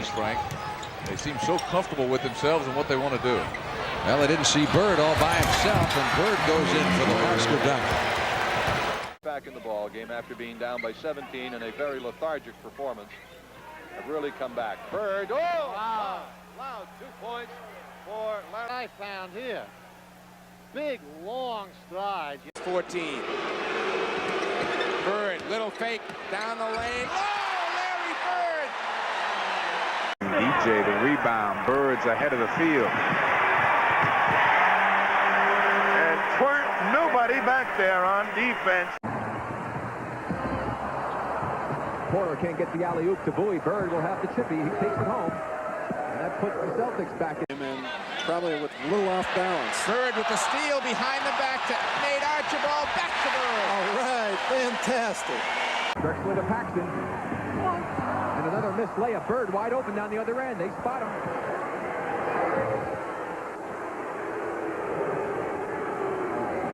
Frank. They seem so comfortable with themselves and what they want to do. Well, they didn't see Bird all by himself, and Bird goes in for the Oscar dunk. Back in the ball game after being down by 17 in a very lethargic performance. Have really come back. Bird. Oh! Wow. Wow. 2 points for Larry. I found here. Big, long stride. 14. Bird, little fake down the lane. Oh, Larry Bird! DJ, the rebound. Bird's ahead of the field. And nobody back there on defense. Porter can't get the alley-oop to Bowie. Bird will have the chippy. He takes it home. And that puts the Celtics back in. And probably with a little off balance. Bird with the steal behind the back to Nate Archibald. Back to Bird. All right, fantastic. Drexler to Paxton. And another missed layup. Bird wide open down the other end. They spot him.